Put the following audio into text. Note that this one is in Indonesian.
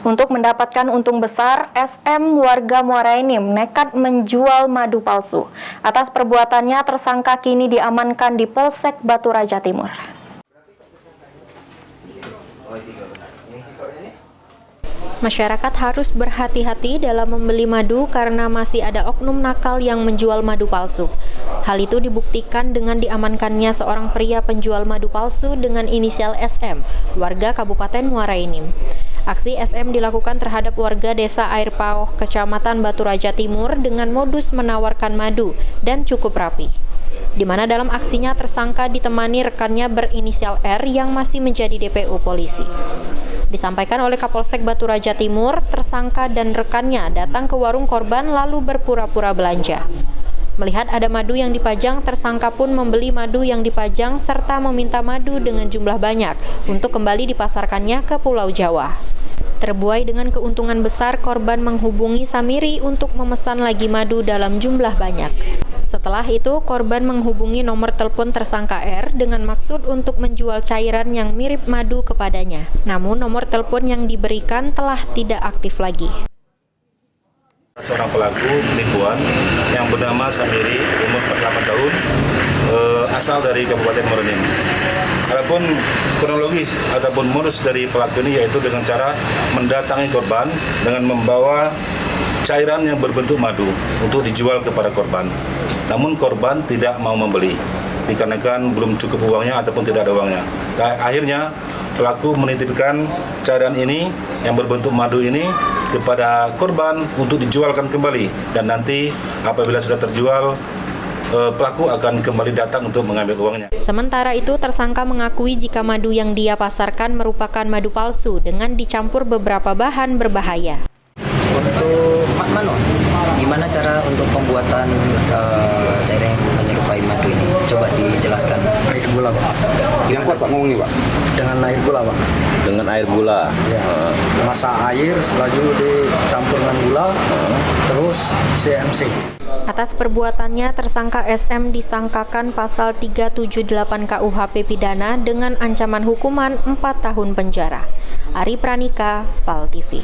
Untuk mendapatkan untung besar, SM warga Muara Enim nekat menjual madu palsu. Atas perbuatannya, tersangka kini diamankan di Polsek Batu Raja Timur. Masyarakat harus berhati-hati dalam membeli madu karena masih ada oknum nakal yang menjual madu palsu. Hal itu dibuktikan dengan diamankannya seorang pria penjual madu palsu dengan inisial SM, warga Kabupaten Muara Enim. Aksi SM dilakukan terhadap warga desa Air Pauh, Kecamatan Batu Raja Timur dengan modus menawarkan madu dan cukup rapi. Di mana dalam aksinya tersangka ditemani rekannya berinisial R yang masih menjadi DPO polisi. Disampaikan oleh Kapolsek Batu Raja Timur, tersangka dan rekannya datang ke warung korban lalu berpura-pura belanja. Melihat ada madu yang dipajang, tersangka pun membeli madu yang dipajang serta meminta madu dengan jumlah banyak untuk kembali dipasarkannya ke Pulau Jawa. Terbuai dengan keuntungan besar, korban menghubungi Samiri untuk memesan lagi madu dalam jumlah banyak. Setelah itu, korban menghubungi nomor telepon tersangka R dengan maksud untuk menjual cairan yang mirip madu kepadanya. Namun, nomor telepon yang diberikan telah tidak aktif lagi. Seorang pelaku penipuan yang bernama Samiri, umur 48 tahun, asal dari Kabupaten Muara Enim. Adapun kronologis ataupun modus dari pelaku ini yaitu dengan cara mendatangi korban dengan membawa cairan yang berbentuk madu untuk dijual kepada korban. Namun korban tidak mau membeli dikarenakan belum cukup uangnya ataupun tidak ada uangnya. Akhirnya pelaku menitipkan cairan ini yang berbentuk madu ini kepada korban untuk dijualkan kembali, dan nanti apabila sudah terjual pelaku akan kembali datang untuk mengambil uangnya. Sementara itu, tersangka mengakui jika madu yang dia pasarkan merupakan madu palsu dengan dicampur beberapa bahan berbahaya. Untuk Mano, gimana cara untuk pembuatan cairan yang menyerupai madu ini? Coba dijelaskan. Air gula, Pak. Yang kuat, Pak, ngomong nih, Pak. Dengan air gula, Pak. Dengan air gula? Ya. Masak air, selanjutnya dicampur dengan gula, terus CMC. Atas perbuatannya, tersangka SM disangkakan pasal 378 KUHP pidana dengan ancaman hukuman 4 tahun penjara. Ari Pranika, PAL TV.